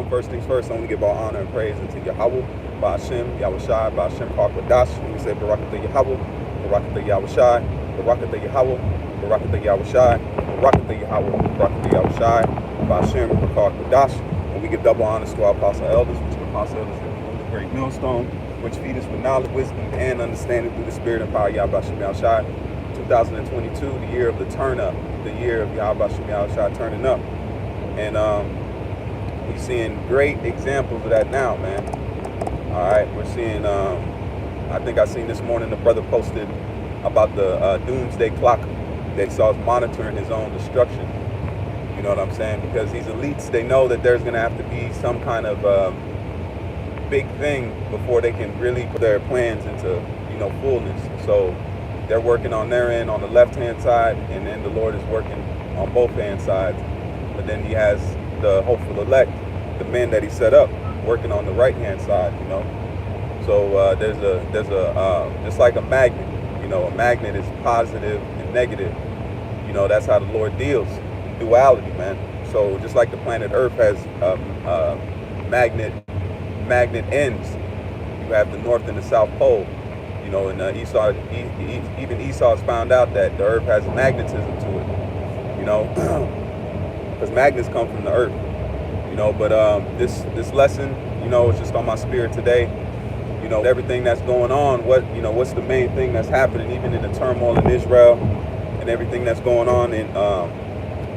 first things first, I want to give all honor and praise unto Yahweh, Ba'ashem, Yahushai, Ba'ashem, Kwadash. And we say Barakatah Yahweh, Barakatah Yahushai, Barakatah Yahweh, Barakatah Yahushai, Barakatah Yahweh, Barakatah Yahushai, Ba'ashem, Kwadash. And we give double honors to our apostle elders, which are the apostle elders that rule the great millstone, which feed us with knowledge, wisdom, and understanding through the spirit and power of Yahweh Shem Yahushai. 2022, the year of the turn up, the year of Yahweh Shem Yahushai turning up. And we're seeing great examples of that now, man. All right, we're seeing, I think I seen this morning the brother posted about the doomsday clock that saw us monitoring his own destruction. You know what I'm saying? Because these elites, they know that there's going to have to be some kind of big thing before they can really put their plans into, you know, fullness. So they're working on their end on the left-hand side, and then the Lord is working on both hand sides. But then he has the hopeful elect, the men that he set up, working on the right-hand side, you know. So there's a just like a magnet, you know, a magnet is positive and negative. You know, that's how the Lord deals, duality, man. So just like the planet Earth has magnet ends, you have the North and the South Pole. You know, and even Esau has found out that the Earth has magnetism to it. You know, because magnets come from the Earth. You know, but this lesson, you know, is just on my spirit today. You know, everything that's going on, what's the main thing that's happening, even in the turmoil in Israel and everything that's going on in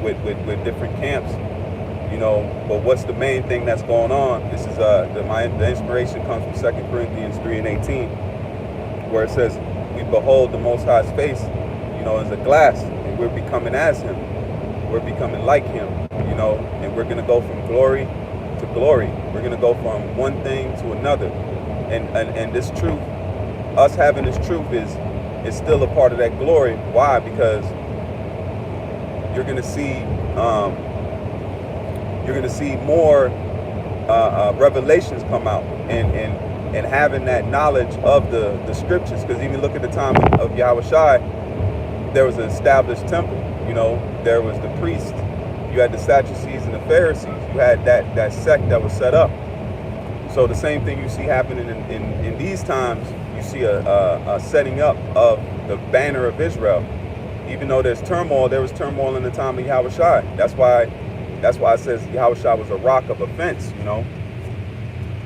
with different camps. You know, but what's the main thing that's going on? This is the inspiration comes from 2 Corinthians 3:18, where it says, "We behold the Most High's face, you know, as a glass, and we're becoming as Him. We're becoming like Him, you know, and we're gonna go from glory to glory. We're gonna go from one thing to another, and this truth, us having this truth is still a part of that glory. Why? Because you're gonna see more revelations come out, and having that knowledge of the scriptures. Because even look at the time of Yahushai, there was an established temple. You know, there was the priests, you had the Sadducees and the Pharisees, you had that sect that was set up. So the same thing you see happening in these times, you see a setting up of the banner of Israel. Even though there's turmoil, there was turmoil in the time of Yahushai. That's why it says Yahushai was a rock of offense, you know.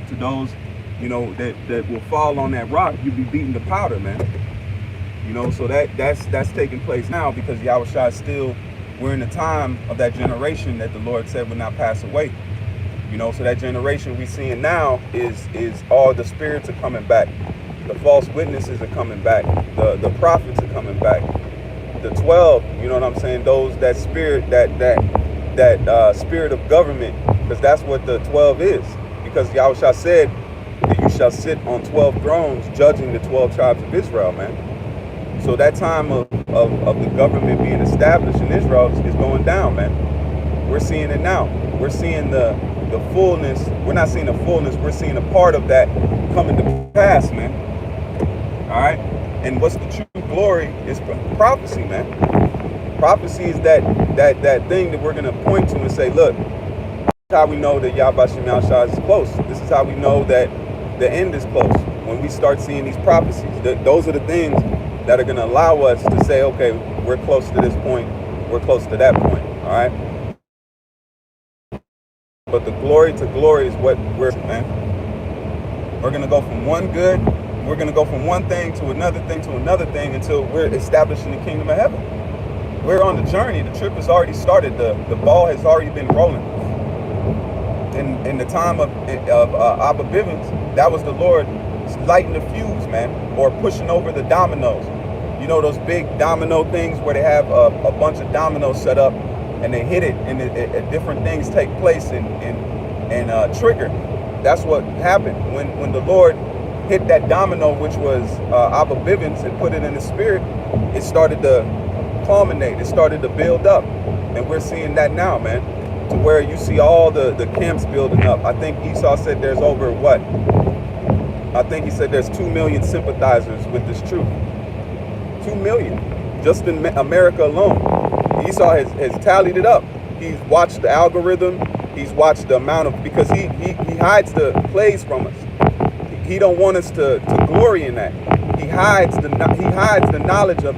To those, you know, that will fall on that rock, you'll be beaten to powder, man. You know, so that's taking place now, because Yahushua still, we're in the time of that generation that the Lord said would not pass away. You know, so that generation we seeing now is all the spirits are coming back. The false witnesses are coming back. The prophets are coming back. The 12, you know what I'm saying? Those, that spirit, that spirit of government, because that's what the 12 is. Because Yahushua said that you shall sit on 12 thrones judging the 12 tribes of Israel, man. So that time of the government being established in Israel is going down, man. We're seeing it now. We're seeing the fullness. We're not seeing the fullness. We're seeing a part of that coming to pass, man. All right. And what's the true glory is prophecy, man. Prophecy is that thing that we're going to point to and say, look, this is how we know that Yahweh Shem Yahushai is close. This is how we know that the end is close. When we start seeing these prophecies, those are the things that are going to allow us to say, okay, we're close to this point, we're close to that point, all right? But the glory to glory is what we're, man. We're going to go from one good, we're going to go from one thing to another thing until we're establishing the kingdom of heaven. We're on the journey. The trip has already started. The ball has already been rolling. In the time of Abba Bivens, that was the Lord lighting the fuse, man, or pushing over the dominoes. You know those big domino things where they have a bunch of dominoes set up and they hit it, and different things take place and trigger. That's what happened when the Lord hit that domino, which was Abba Bivens, and put it in the spirit. It started to culminate. It started to build up, and we're seeing that now, man. To where you see all the camps building up. I think Esau said there's over what? I think he said there's 2 million sympathizers with this truth. 2 million, just in America alone. Esau has tallied it up. He's watched the algorithm. He's watched the amount of, because he hides the plays from us. He don't want us to glory in that. He hides the knowledge of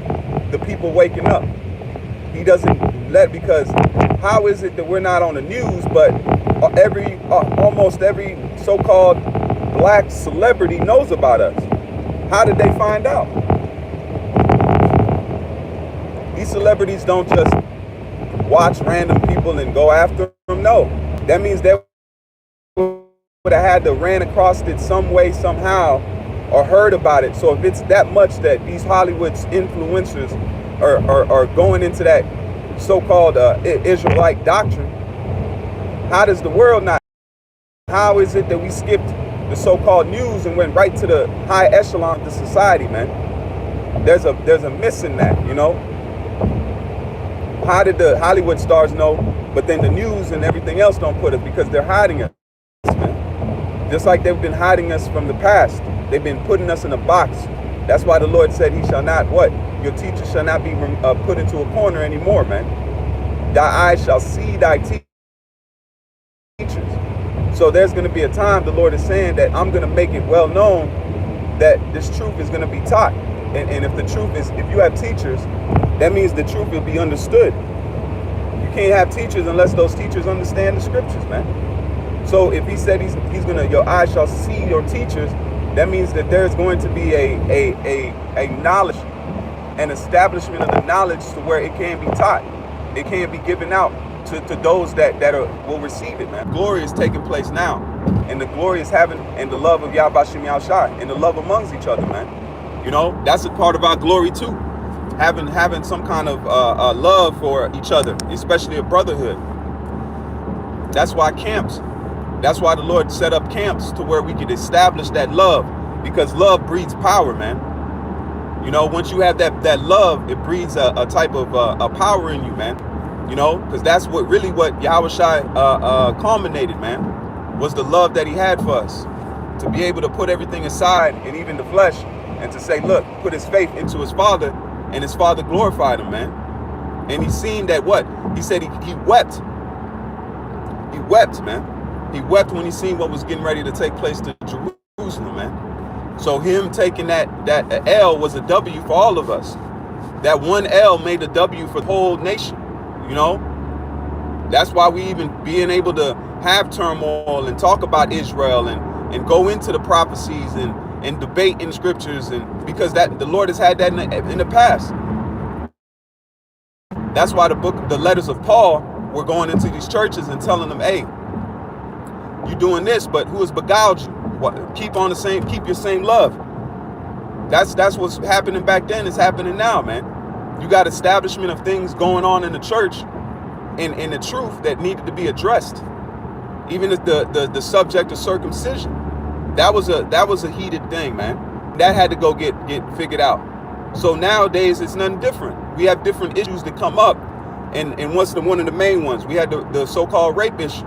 the people waking up. He doesn't let, because how is it that we're not on the news, but almost every so-called black celebrity knows about us? How did they find out? These celebrities don't just watch random people and go after them. No, that means they would have had to ran across it some way, somehow, or heard about it. So if it's that much that these Hollywood's influencers are going into that so-called Israelite doctrine, how does the world not? How is it that we skipped the so-called news and went right to the high echelon of the society, man? There's a miss in that, you know? How did the Hollywood stars know, but then the news and everything else don't put us? Because they're hiding us, man. Just like they've been hiding us from the past. They've been putting us in a box. That's why the Lord said he shall not, what? Your teacher shall not be put into a corner anymore, man. Thy eyes shall see thy teachers. So there's going to be a time, the Lord is saying, that I'm going to make it well known that this truth is going to be taught. And if the truth is, if you have teachers, that means the truth will be understood. You can't have teachers unless those teachers understand the scriptures, man. So if he said he's going to, your eyes shall see your teachers, that means that there's going to be a knowledge, an establishment of the knowledge to where it can be taught. It can be given out to those that will receive it, man. Glory is taking place now. And the glory is having, and the love of Yahweh Shem Yahushai, and the love amongst each other, man. You know, that's a part of our glory too. Having some kind of love for each other, especially a brotherhood. That's why camps. That's why the Lord set up camps to where we could establish that love, because love breeds power, man. You know, once you have that love, it breeds a type of a power in you, man. You know, because that's what Yahushai culminated, man, was the love that he had for us, to be able to put everything aside, and even the flesh, and to say, look, put his faith into his Father, and his Father glorified him, man. And he seen that what? He said he wept. He wept, man. He wept when he seen what was getting ready to take place to Jerusalem, man. So him taking that L was a W for all of us. That one L made a W for the whole nation, you know? That's why we even being able to have turmoil and talk about Israel and go into the prophecies and debate in scriptures, and because that the Lord has had that in the past. That's why the letters of Paul were going into these churches and telling them, hey, you doing this, but who has beguiled you? Keep your same love. That's what's happening back then is happening now, man. You got establishment of things going on in the church and the truth that needed to be addressed. Even the subject of circumcision. That was a heated thing, man. That had to go get figured out. So nowadays it's nothing different. We have different issues that come up, and what's one of the main ones? We had the so-called rape issue.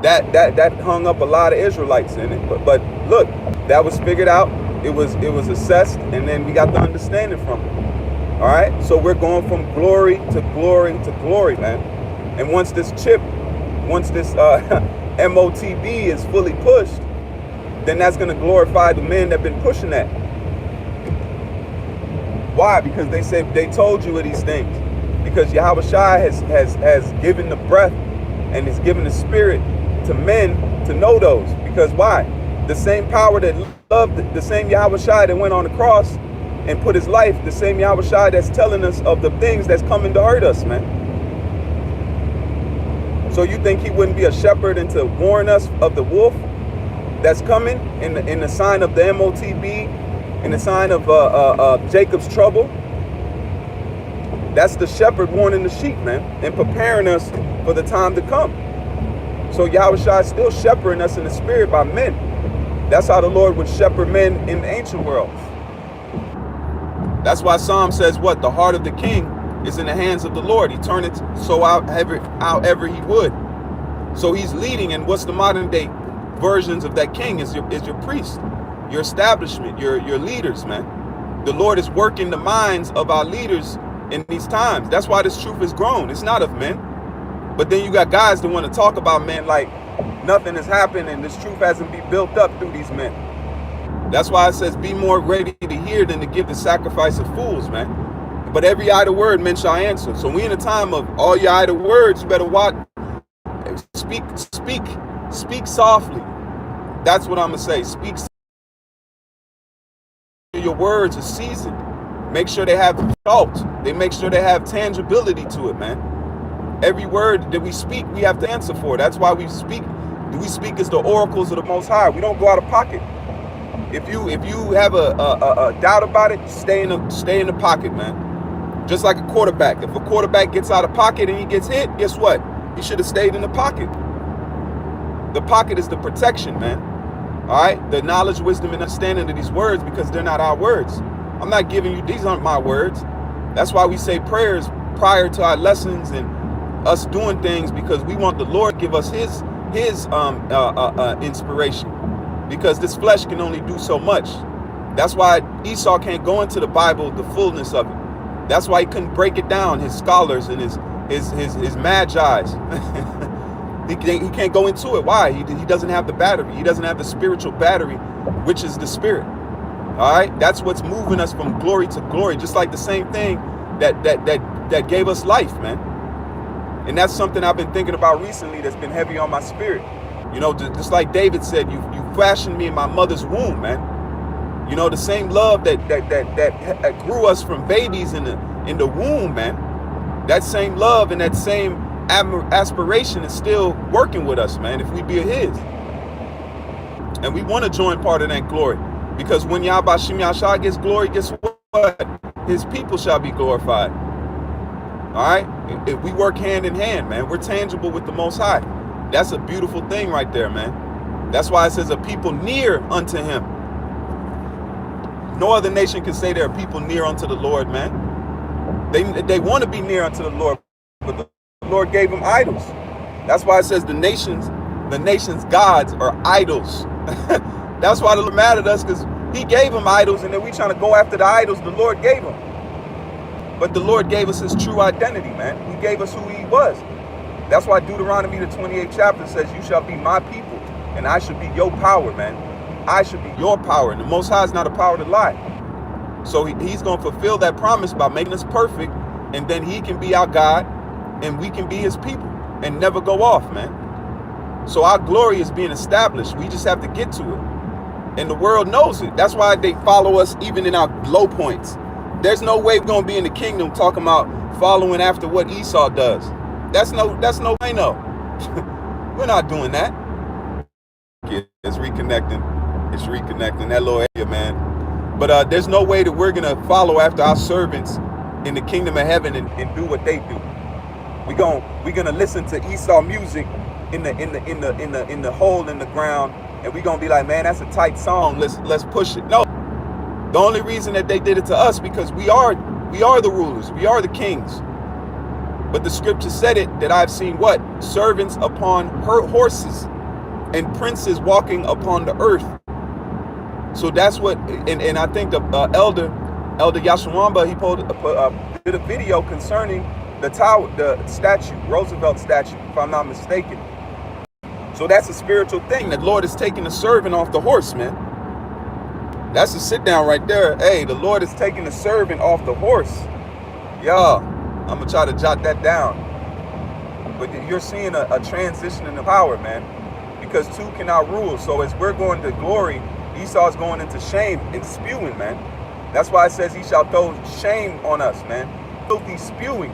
That hung up a lot of Israelites in it. But look, that was figured out. It was assessed, and then we got the understanding from it. All right. So we're going from glory to glory to glory, man. And once this MOTB is fully pushed, then that's going to glorify the men that have been pushing that. Why? Because they told you of these things. Because Yahushua has given the breath and has given the spirit to men to know those. Because why? The same power that loved, the same Yahushua that went on the cross and put his life, the same Yahushua that's telling us of the things that's coming to hurt us, man. So you think he wouldn't be a shepherd and to warn us of the wolf that's coming in the sign of the MOTB, in the sign of Jacob's trouble? That's the shepherd warning the sheep, man, and preparing us for the time to come. So Yahushua is still shepherding us in the spirit by men. That's how the Lord would shepherd men in the ancient world. That's why Psalm says what? The heart of the king is in the hands of the Lord. He turned it so however he would. So he's leading, and what's the modern day versions of that king is your priest, your establishment, your leaders, man. The Lord is working the minds of our leaders in these times. That's why this truth has grown. It's not of men. But then you got guys that want to talk about men like nothing has happened and this truth hasn't been built up through these men. That's why it says be more ready to hear than to give the sacrifice of fools, man. But every idle word men shall answer. So we in a time of all your idle words, you better watch. Speak softly. That's what I'm gonna say. Speak. Your words are seasoned. Make sure they have salt. They make sure they have tangibility to it, man. Every word that we speak, we have to answer for. That's why we speak. We speak as the oracles of the Most High. We don't go out of pocket. If you have a doubt about it, stay in the pocket, man. Just like a quarterback. If a quarterback gets out of pocket and he gets hit, guess what? He should have stayed in the pocket. The pocket is the protection, man. All right? The knowledge, wisdom, and understanding of these words, because they're not our words. I'm not giving you, these aren't my words. That's why we say prayers prior to our lessons and us doing things, because we want the Lord to give us his inspiration. Because this flesh can only do so much. That's why Esau can't go into the Bible, the fullness of it. That's why he couldn't break it down, his scholars and his magi's. he can't go into it. Why? He doesn't have the battery. He doesn't have the spiritual battery, which is the spirit. All right? That's what's moving us from glory to glory, just like the same thing that gave us life, man. And that's something I've been thinking about recently that's been heavy on my spirit. You know, just like David said, you fashioned me in my mother's womb, man. You know, the same love that grew us from babies in the womb, man. That same love and that same aspiration is still working with us, man, if we be his. And we want to join part of that glory. Because when Yahweh Shem Yahshua gets glory, guess what? His people shall be glorified. All right? If we work hand in hand, man, we're tangible with the Most High. That's a beautiful thing right there, man. That's why it says a people near unto him. No other nation can say there are people near unto the Lord, man. They want to be near unto the Lord, but the Lord gave them idols. That's why it says the nations gods are idols. That's why the Lord mad at us, because he gave them idols, and then we trying to go after the idols the Lord gave them. But the Lord gave us his true identity, man. He gave us who he was. That's why Deuteronomy, the 28th chapter, says, you shall be my people, and I shall be your power, man. I should be your power, and the Most High is not a power to lie. So he's going to fulfill that promise by making us perfect, and then he can be our God, and we can be his people, and never go off, man. So our glory is being established. We just have to get to it. And the world knows it. That's why they follow us even in our low points. There's no way we're going to be in the kingdom talking about following after what Esau does. That's no way, no. We're not doing that. It's reconnecting. It's reconnecting that little area, man. But there's no way that we're gonna follow after our servants in the kingdom of heaven and do what they do. We're gonna listen to Esau music in the hole in the ground, and we're gonna be like, man, that's a tight song. Let's push it. No, the only reason that they did it to us because we are the rulers, we are the kings. But the scripture said it that I've seen what? Servants upon horses and princes walking upon the earth. So that's what, and I think the elder Yashawamba, he did a video concerning the statue, Roosevelt statue, if I'm not mistaken. So that's a spiritual thing. The Lord is taking the servant off the horse, man. That's a sit down right there. Hey, the Lord is taking the servant off the horse. Yeah, I'm gonna try to jot that down. But you're seeing a transition in the power, man, because two cannot rule. So as we're going to glory, Esau's going into shame and spewing, man. That's why it says he shall throw shame on us, man. Filthy spewing.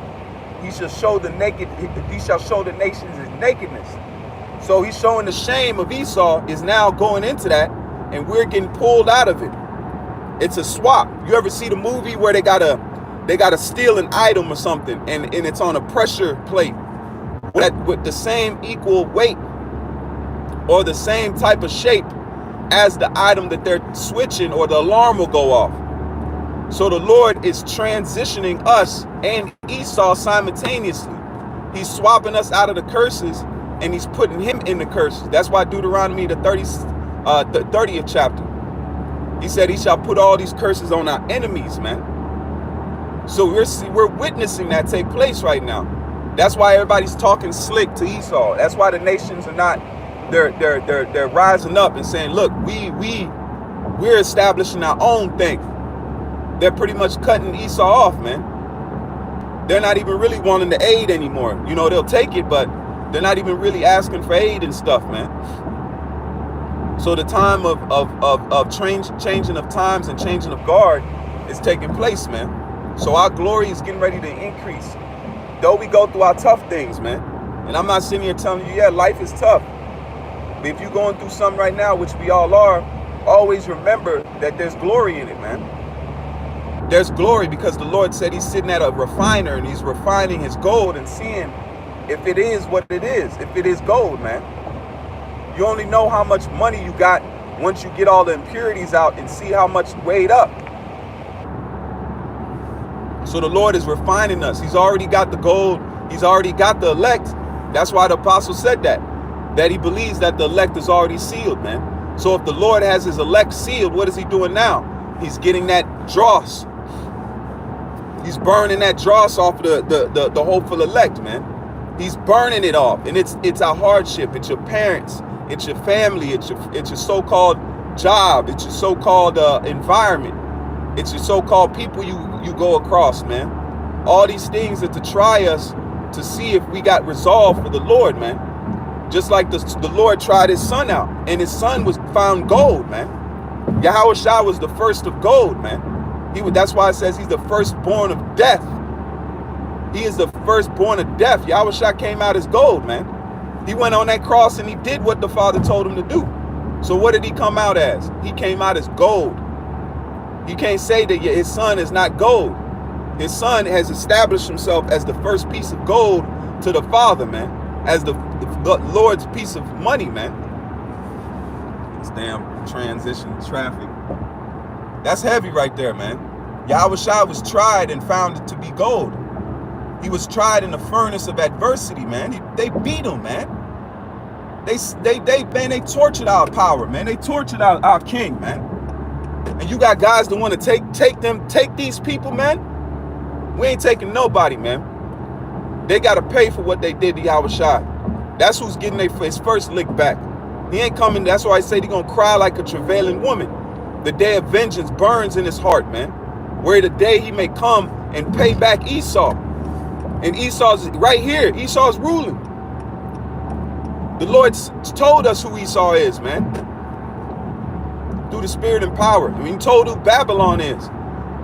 He shall show the nations his nakedness. So he's showing the shame of Esau is now going into that, and we're getting pulled out of it. It's a swap. You ever see the movie where they gotta steal an item or something, and it's on a pressure plate with the same equal weight or the same type of shape as the item that they're switching, or the alarm will go off. So the Lord is transitioning us and Esau simultaneously. He's swapping us out of the curses, and he's putting him in the curses. That's why Deuteronomy, the 30th chapter, he said he shall put all these curses on our enemies, man. So we're witnessing that take place right now. That's why everybody's talking slick to Esau. That's why the nations are not, they're rising up and saying, look, we're establishing our own thing. They're pretty much cutting Esau off, man. They're not even really wanting the aid anymore. You know, they'll take it, but they're not even really asking for aid and stuff, man. So the time of changing of times and changing of guard is taking place, man. So our glory is getting ready to increase. Though we go through our tough things, man. And I'm not sitting here telling you, yeah, life is tough. But if you're going through something right now, which we all are, always remember that there's glory in it, man. There's glory because the Lord said he's sitting at a refiner and he's refining his gold and seeing if it is what it is, if it is gold, man. You only know how much money you got once you get all the impurities out and see how much weighed up. So the Lord is refining us. He's already got the gold. He's already got the elect. That's why the apostle said that he believes that the elect is already sealed, man. So if the Lord has his elect sealed, what is he doing now? He's getting that dross. He's burning that dross off the hopeful elect, man. He's burning it off. And it's a hardship. It's your parents. It's your family. It's your so-called job. It's your so-called environment. It's your so-called people you go across, man. All these things are to try us to see if we got resolve for the Lord, man. Just like the Lord tried his son out, and his son was found gold, man. Yahushua was the first of gold, man. That's why it says he's the firstborn of death. He is the firstborn of death. Yahushua came out as gold, man. He went on that cross and he did what the Father told him to do. So what did he come out as? He came out as gold. You can't say that his son is not gold. His son has established himself as the first piece of gold to the Father, man. As the Lord's piece of money, man. This damn transition traffic. That's heavy right there, man. Yahushua was tried and found to be gold. He was tried in the furnace of adversity, man. They beat him, man. They tortured our power, man. They tortured our king, man. And you got guys that want to take these people, man. We ain't taking nobody, man. They got to pay for what they did to Yahushua. That's who's getting his first lick back. He ain't coming. That's why I say he's going to cry like a travailing woman. The day of vengeance burns in his heart, man. Where the day he may come and pay back Esau. And Esau's right here. Esau's ruling. The Lord told us who Esau is, man. Through the spirit and power. I mean, he told who Babylon is.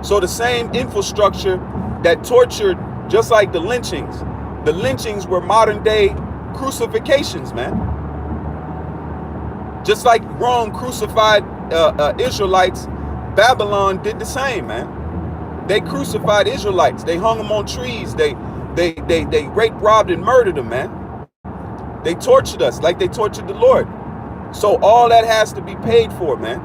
So the same infrastructure that tortured, just like the lynchings were modern day crucifixions, man. Just like Rome crucified Israelites, Babylon did the same, man. They crucified Israelites. They hung them on trees. They raped, robbed, and murdered them, man. They tortured us like they tortured the Lord. So all that has to be paid for, man.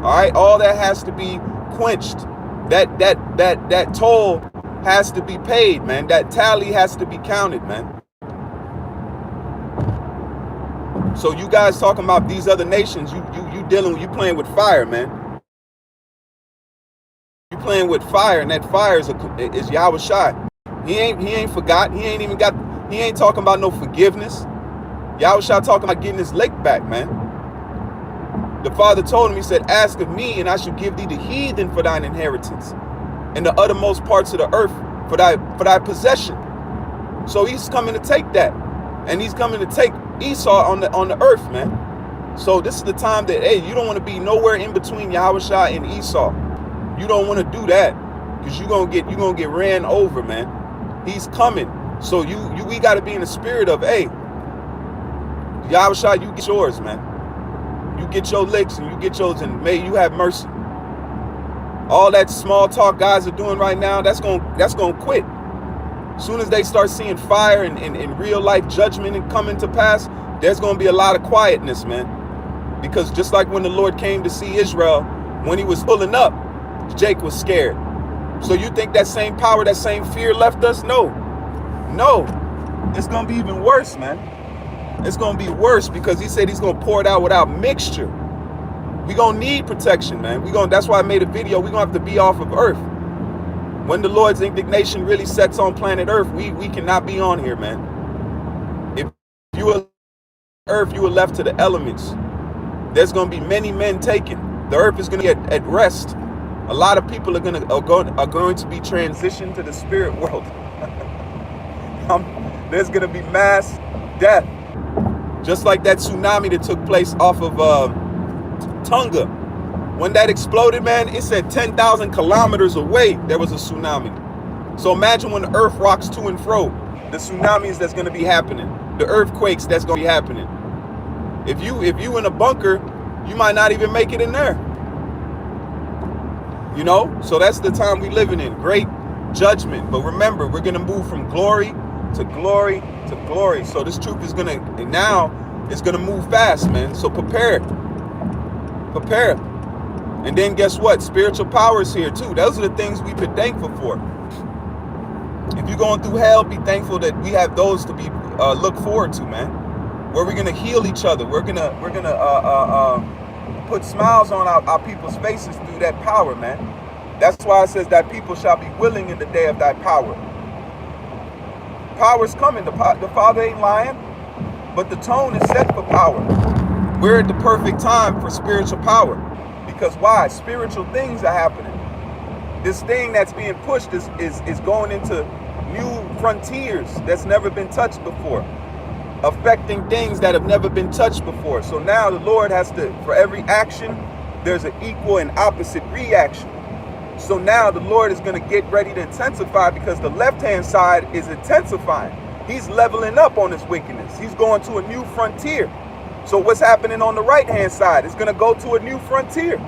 All right, all that has to be quenched. That toll has to be paid, man. That tally has to be counted, man. So you guys talking about these other nations, you playing with fire, man. You playing with fire, and that fire is Yahushua. He ain't forgot. He ain't talking about no forgiveness. Yahushua talking about getting his lick back, man. The Father told him, he said, ask of me, and I shall give thee the heathen for thine inheritance, and the uttermost parts of the earth for thy possession. So he's coming to take that. And he's coming to take Esau on the earth, man. So this is the time that, hey, you don't want to be nowhere in between Yahushua and Esau. You don't want to do that, because you're gonna get ran over, man. He's coming. So we got to be in the spirit of, hey, Yahushua, you get yours, man. You get your licks and you get yours, and may you have mercy. All that small talk guys are doing right now, that's gonna quit. As soon as they start seeing fire and real life judgment and coming to pass, there's going to be a lot of quietness, man. Because just like when the Lord came to see Israel, when he was pulling up, Jake was scared. So you think that same power, that same fear left us? No. It's going to be even worse, man. It's going to be worse because he said he's going to pour it out without mixture. We're going to need protection, man. That's why I made a video. We're going to have to be off of earth. When the Lord's indignation really sets on planet Earth, we cannot be on here, man. If you were Earth, you were left to the elements. There's going to be many men taken. The Earth is going to be at rest. A lot of people are going to be transitioned to the spirit world. There's going to be mass death. Just like that tsunami that took place off of Tonga. When that exploded, man, it said 10,000 kilometers away there was a tsunami. So imagine when the earth rocks to and fro, the tsunamis that's going to be happening, the earthquakes that's going to be happening. If you in a bunker, you might not even make it in there. You know? So that's the time we living in. Great judgment. But remember, we're going to move from glory to glory to glory. So this truth is going to, now it's going to move fast, man. So prepare. Prepare. And then guess what? Spiritual power is here too. Those are the things we've been thankful for. If you're going through hell, be thankful that we have those to be look forward to, man. Where we're gonna heal each other. We're gonna put smiles on our people's faces through that power, man. That's why it says that people shall be willing in the day of thy power. Power's coming. The Father ain't lying, but the tone is set for power. We're at the perfect time for spiritual power. Because why? Spiritual things are happening. This thing that's being pushed is going into new frontiers that's never been touched before, affecting things that have never been touched before. So now the Lord has to, for every action, there's an equal and opposite reaction. So now the Lord is going to get ready to intensify, because the left-hand side is intensifying. He's leveling up on his wickedness. He's going to a new frontier. So what's happening on the right-hand side is going to go to a new frontier.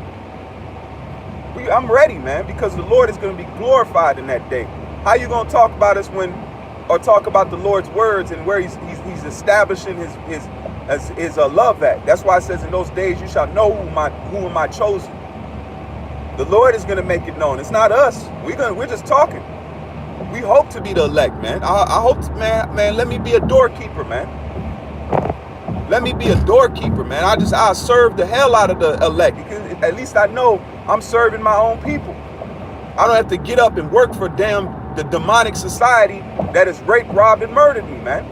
I'm ready, man, because the Lord is going to be glorified in that day. How you going to talk about us or talk about the Lord's words and where he's establishing his love at? That's why it says in those days you shall know who am I chosen. The Lord is going to make it known. It's not us. We're just talking. We hope to be the elect, man. I hope, man, let me be a doorkeeper, man. Let me be a doorkeeper, man. I serve the hell out of the elect. Because at least I know I'm serving my own people. I don't have to get up and work for the demonic society that has raped, robbed, and murdered me, man.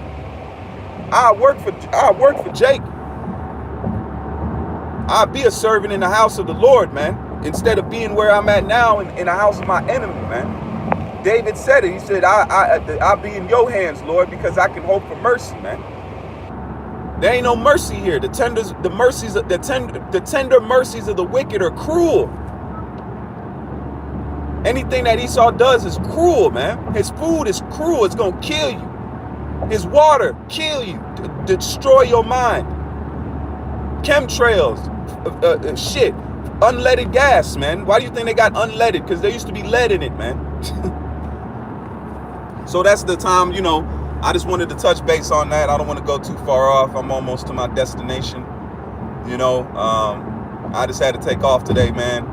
I work for Jake. I'll be a servant in the house of the Lord, man, instead of being where I'm at now in the house of my enemy, man. David said it. He said, I'll be in your hands, Lord, because I can hope for mercy, man. There ain't no mercy here. The tender mercies of the wicked are cruel. Anything that Esau does is cruel, man. His food is cruel. It's gonna kill you. His water, kill you, destroy your mind. Chemtrails, shit, unleaded gas, man. Why do you think they got unleaded? Because there used to be lead in it, man. So that's the time, you know. I just wanted to touch base on that. I don't want to go too far off. I'm almost to my destination. You know, I just had to take off today, man.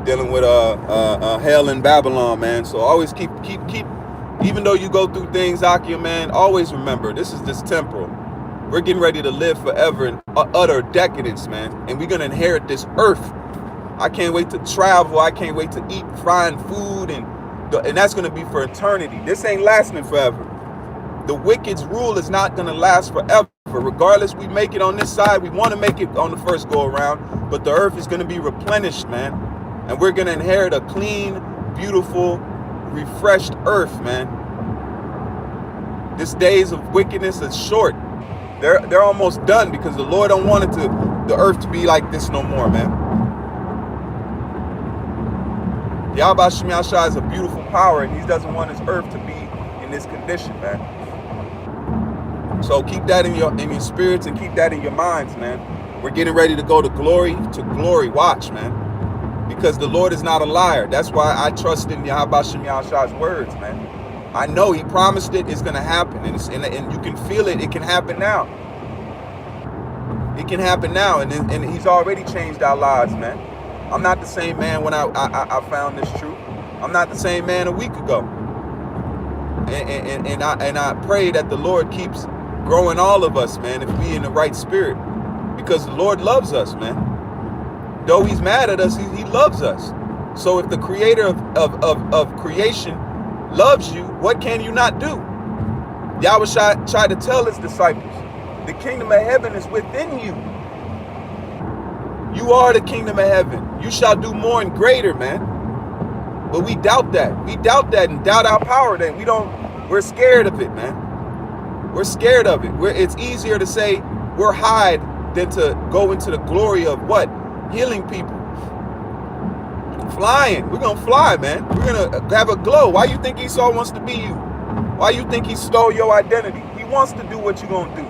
Dealing with hell in Babylon, man. So always keep. Even though you go through things, Akia, man, always remember this is just temporal. We're getting ready to live forever in utter decadence, man. And we're gonna inherit this earth. I can't wait to travel. I can't wait to eat fine food, and that's gonna be for eternity. This ain't lasting forever. The wicked's rule is not going to last forever. Regardless, we make it on this side. We want to make it on the first go around. But the earth is going to be replenished, man. And we're going to inherit a clean, beautiful, refreshed earth, man. This days of wickedness is short. They're almost done, because the Lord don't want the earth to be like this no more, man. Yahweh Shem Yahshua is a beautiful power, and he doesn't want his earth to be in this condition, man. So keep that in your spirits and keep that in your minds, man. We're getting ready to go to glory. Watch, man. Because the Lord is not a liar. That's why I trust in Yahweh Shem Yahshua's words, man. I know he promised it's going to happen. And you can feel it. It can happen now. It can happen now. And he's already changed our lives, man. I'm not the same man when I found this truth. I'm not the same man a week ago. And I pray that the Lord keeps growing all of us, man, if we in the right spirit, because the Lord loves us, man. Though he's mad at us, he loves us. So if the creator of creation loves you, what can you not do? Yahweh tried to tell his disciples, the kingdom of heaven is within you. You are the kingdom of heaven. You shall do more and greater, man. But we doubt that. We doubt that and doubt our power. That we're scared of it, man. We're scared of it. It's easier to say we're hide than to go into the glory of what? Healing people. Flying. We're going to fly, man. We're going to have a glow. Why you think Esau wants to be you? Why you think he stole your identity? He wants to do what you're going to do.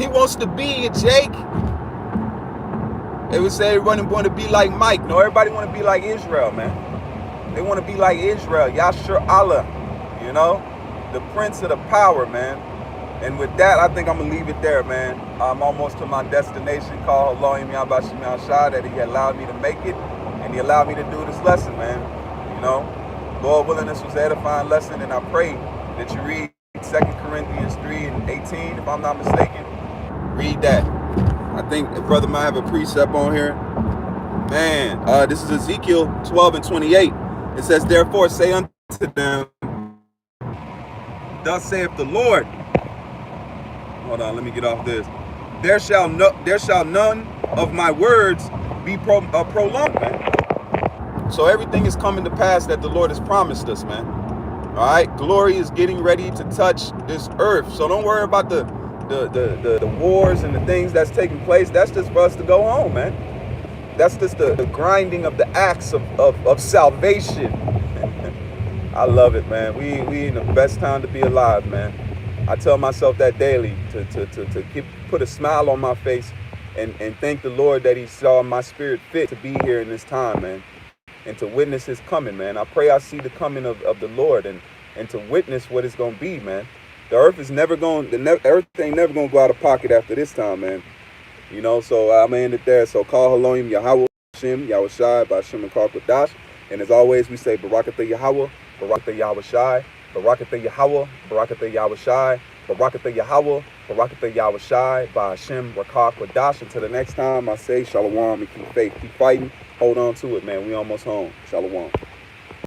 He wants to be you, Jake. They would say everybody want to be like Mike. No, everybody want to be like Israel, man. They want to be like Israel. Yashar Allah, you know, the prince of the power, man. And with that, I think I'm going to leave it there, man. I'm almost to my destination called Elohim Yahbashim Yahshua, that he allowed me to make it. And he allowed me to do this lesson, man. You know, Lord willing, this was an edifying lesson. And I pray that you read 2 Corinthians 3:18, if I'm not mistaken. Read that. I think the brother might have a precept on here. Man, this is Ezekiel 12:28. It says, therefore say unto them, thus saith the Lord. Hold on, let me get off this. There shall none of my words be prolonged, man. So everything is coming to pass that the Lord has promised us, man. All right, glory is getting ready to touch this earth. So don't worry about the wars and the things that's taking place. That's just for us to go home, man. That's just the grinding of the axe of salvation. I love it, man. We in the best time to be alive, man. I tell myself that daily to put a smile on my face and thank the Lord that he saw my spirit fit to be here in this time, man, and to witness his coming, man. I pray I see the coming of the Lord and to witness what it's going to be, man. The earth is never going, earth ain't never going to go out of pocket after this time, man. You know, so I'm going to end it there. So call Elohim Yahweh, Shem, Yahweh Shai, by Shem and Karkwadash. And as always, we say Barakatha Yahweh, Barakatha Yahweh Shai, Barakatha Yahweh, Barakatha Yahweh Shai, Barakatha Yahweh, Barakatha Yahweh Shai, by Hashem, Rakah, Kwadash. Until the next time, I say Shalom and keep faith, keep fighting, hold on to it, man. We almost home. Shalom.